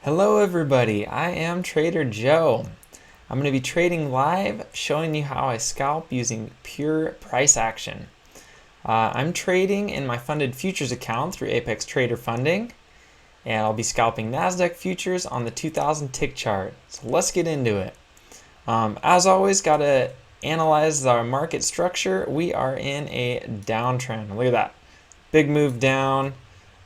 Hello everybody, I am Trader Joe. I'm going to be trading live, showing you how I scalp using pure price action. I'm trading in my funded futures account through Apex Trader Funding, and I'll be scalping NASDAQ futures on the 2000 tick chart. So let's get into it. As always, got to analyze our market structure. We are in a downtrend. Look at that. Big move down.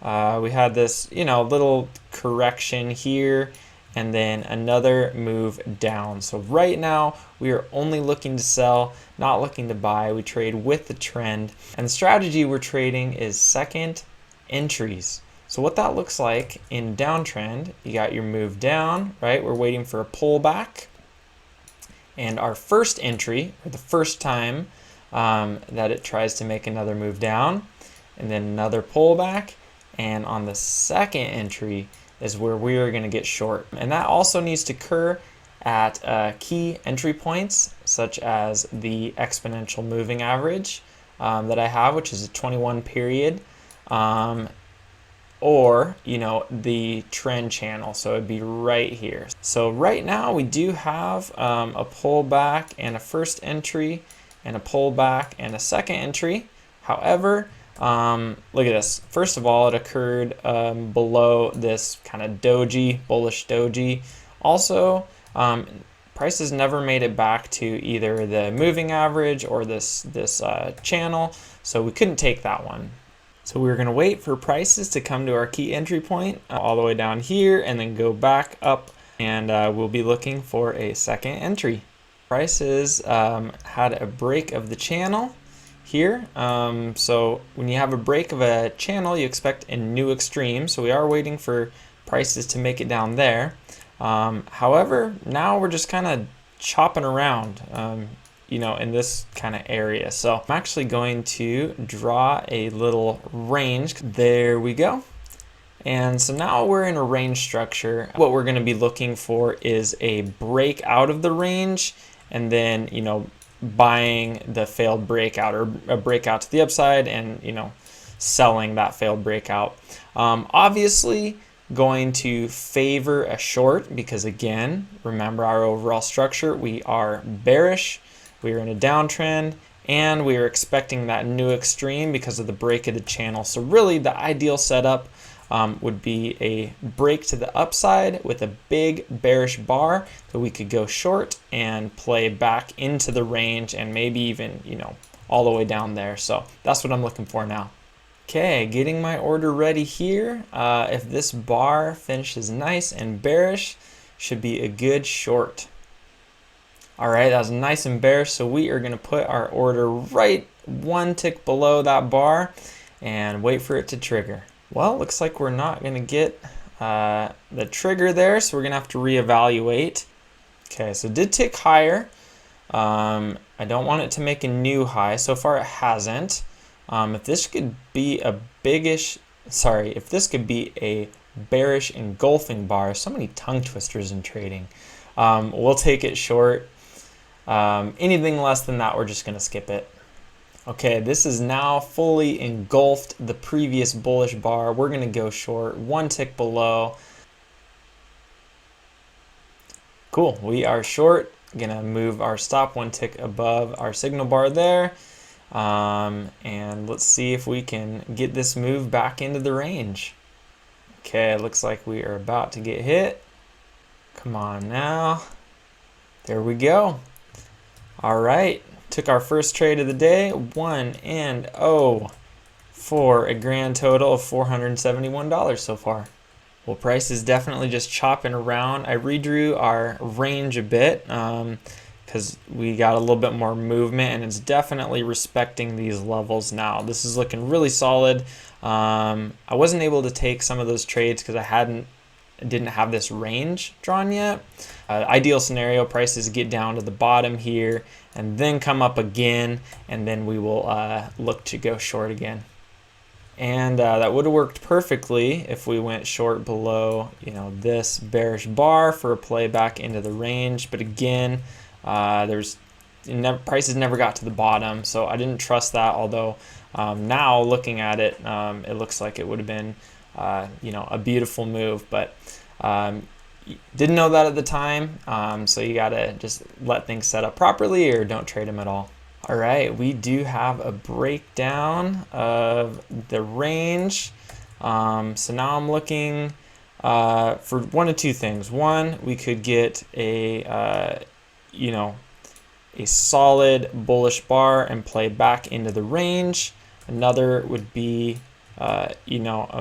We had this, little correction here and then another move down. So right now we are only looking to sell, not looking to buy. We trade with the trend, and the strategy we're trading is second entries. So what that looks like in downtrend, you got your move down, right? We're waiting for a pullback, and our first entry, or the first time that it tries to make another move down, and then another pullback. And on the second entry is where we are going to get short. And that also needs to occur at key entry points, such as the exponential moving average that I have, which is a 21 period, or the trend channel. So it'd be right here. So right now we do have a pullback and a first entry, and a pullback and a second entry. However, look at this. First of all, it occurred below this kind of doji, bullish doji. Also, prices never made it back to either the moving average or this channel, so we couldn't take that one. So we were going to wait for prices to come to our key entry point all the way down here and then go back up, and we'll be looking for a second entry. Prices had a break of the channel here. So when you have a break of a channel, you expect a new extreme. So we are waiting for prices to make it down there. However, now we're just kind of chopping around, in this kind of area. So I'm actually going to draw a little range. There we go. And so now we're in a range structure. What we're going to be looking for is a break out of the range, and then, buying the failed breakout, or a breakout to the upside, and selling that failed breakout. Obviously going to favor a short, because again, remember our overall structure, we are bearish, we are in a downtrend, and we are expecting that new extreme because of the break of the channel. So really the ideal setup would be a break to the upside with a big bearish bar that we could go short and play back into the range, and maybe even all the way down there. So that's what I'm looking for now. Okay, getting my order ready here. If this bar finishes nice and bearish, should be a good short. All right, that was nice and bearish, so we are going to put our order right one tick below that bar and wait for it to trigger. Well, looks like we're not going to get the trigger there, so we're going to have to reevaluate. Okay, so it did tick higher. I don't want it to make a new high. So far it hasn't. If this could be a if this could be a bearish engulfing bar, so many tongue twisters in trading, we'll take it short. Anything less than that, we're just going to skip it. Okay, this is now fully engulfed the previous bullish bar. We're going to go short one tick below. Cool, we are short. Going to move our stop one tick above our signal bar there. And let's see if we can get this move back into the range. Okay, it looks like we are about to get hit. Come on now. There we go. All right. Took our first trade of the day, 1-0, for a grand total of $471 so far. Well, price is definitely just chopping around. I redrew our range a bit because we got a little bit more movement, and it's definitely respecting these levels now. This is looking really solid. I wasn't able to take some of those trades because I didn't have this range drawn yet. Ideal scenario, prices get down to the bottom here and then come up again, and then we will look to go short again. And that would have worked perfectly if we went short below this bearish bar for a play back into the range. But again, prices never got to the bottom, so I didn't trust that. Although now looking at it, it looks like it would have been a beautiful move. But Didn't know that at the time, so you gotta just let things set up properly or don't trade them at all. All right, we do have a breakdown of the range. So now I'm looking for one of two things. One, we could get a a solid bullish bar and play back into the range. Another would be a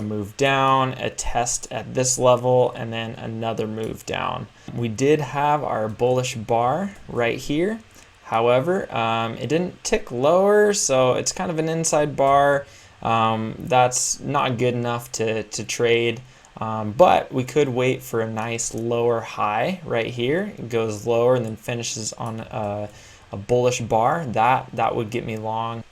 move down, a test at this level, and then another move down. We did have our bullish bar right here. However, it didn't tick lower, so it's kind of an inside bar. That's not good enough to trade. But we could wait for a nice lower high right here. It goes lower and then finishes on a bullish bar. That would get me long.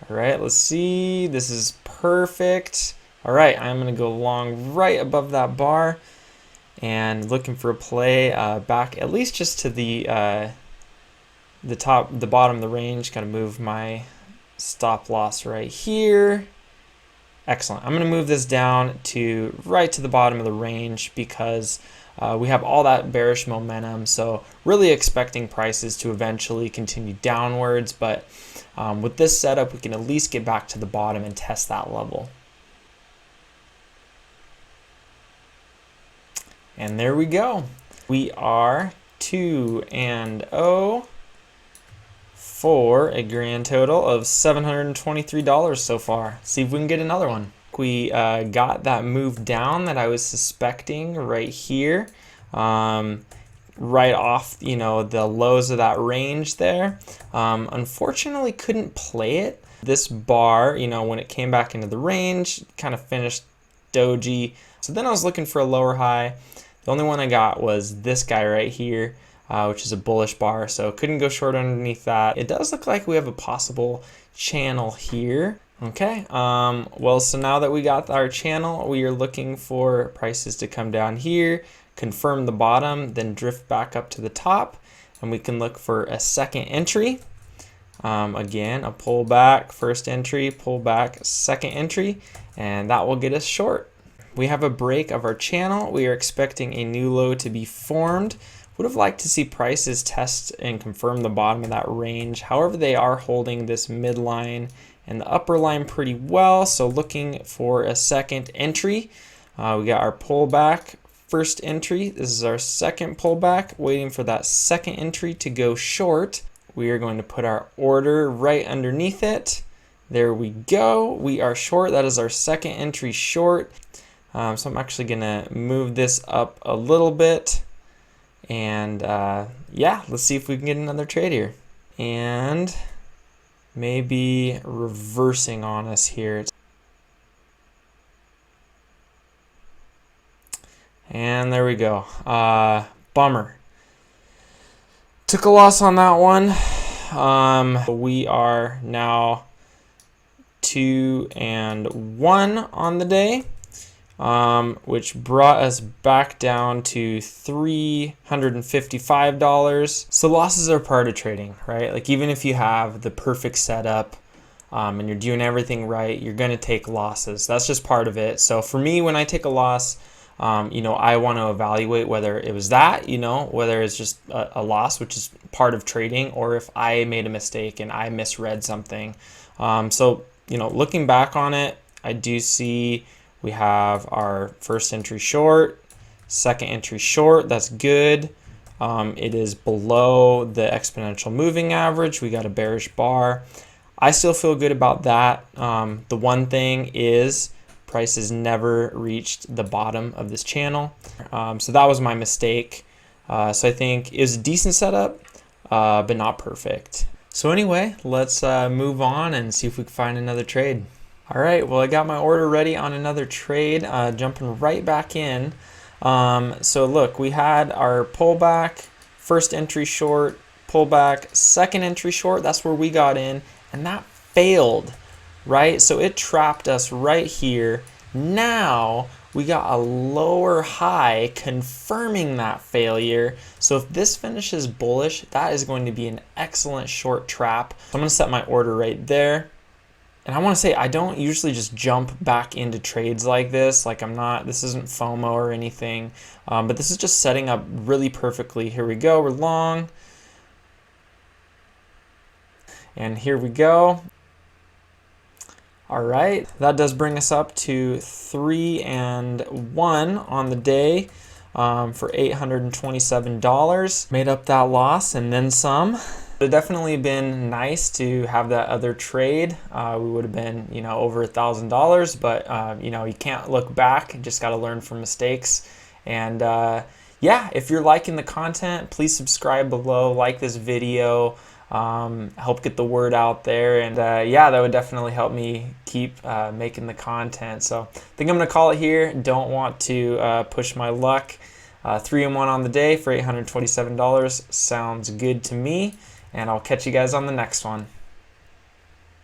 All right, let's see. This is perfect. All right, I'm gonna go long right above that bar and looking for a play back at least just to the bottom of the range. Gotta move my stop loss right here. Excellent. I'm going to move this down to right to the bottom of the range because we have all that bearish momentum. So really expecting prices to eventually continue downwards. But with this setup, we can at least get back to the bottom and test that level. And there we go. We are 2-0 for a grand total of $723 so far. See if we can get another one. We got that move down that I was suspecting right here, right off the lows of that range there. Unfortunately, couldn't play it. This bar, when it came back into the range, kind of finished doji. So then I was looking for a lower high. The only one I got was this guy right here. Which is a bullish bar, so couldn't go short underneath that. It does look like we have a possible channel here. Okay, well, so now that we got our channel, we are looking for prices to come down here, confirm the bottom, then drift back up to the top, and we can look for a second entry. Again, a pullback, first entry, pullback, second entry, and that will get us short. We have a break of our channel. We are expecting a new low to be formed. Would have liked to see prices test and confirm the bottom of that range. However, they are holding this midline and the upper line pretty well. So looking for a second entry. We got our pullback, first entry. This is our second pullback, waiting for that second entry to go short. We are going to put our order right underneath it. There we go. We are short. That is our second entry short. So I'm actually gonna move this up a little bit. And yeah, let's see if we can get another trade here. And maybe reversing on us here. And there we go. Bummer. Took a loss on that one. We are now 2-1 on the day. Which brought us back down to $355. So losses are part of trading, right? Like even if you have the perfect setup and you're doing everything right, you're going to take losses. That's just part of it. So for me, when I take a loss, I want to evaluate whether it was that, whether it's just a loss, which is part of trading, or if I made a mistake and I misread something. So looking back on it, I do see we have our first entry short, second entry short, that's good. It is below the exponential moving average. We got a bearish bar. I still feel good about that. The one thing is prices never reached the bottom of this channel. So that was my mistake. So I think it was a decent setup, but not perfect. So anyway, let's move on and see if we can find another trade. All right, well, I got my order ready on another trade, jumping right back in. So look, we had our pullback, first entry short, pullback, second entry short. That's where we got in, and that failed, right? So it trapped us right here. Now we got a lower high confirming that failure. So if this finishes bullish, that is going to be an excellent short trap. So I'm gonna set my order right there. And I want to say I don't usually just jump back into trades like this. Like this isn't FOMO or anything, but this is just setting up really perfectly. Here we go, we're long. And here we go. All right, that does bring us up to 3 and 1 on the day for $827. Made up that loss and then some. It would definitely been nice to have that other trade. We would have been, over $1,000, but you can't look back. You just got to learn from mistakes. And yeah, if you're liking the content, please subscribe below, like this video. Help get the word out there, and yeah, that would definitely help me keep making the content. So I think I'm gonna call it here. Don't want to push my luck. 3 and 1 on the day for $827 sounds good to me, and I'll catch you guys on the next one.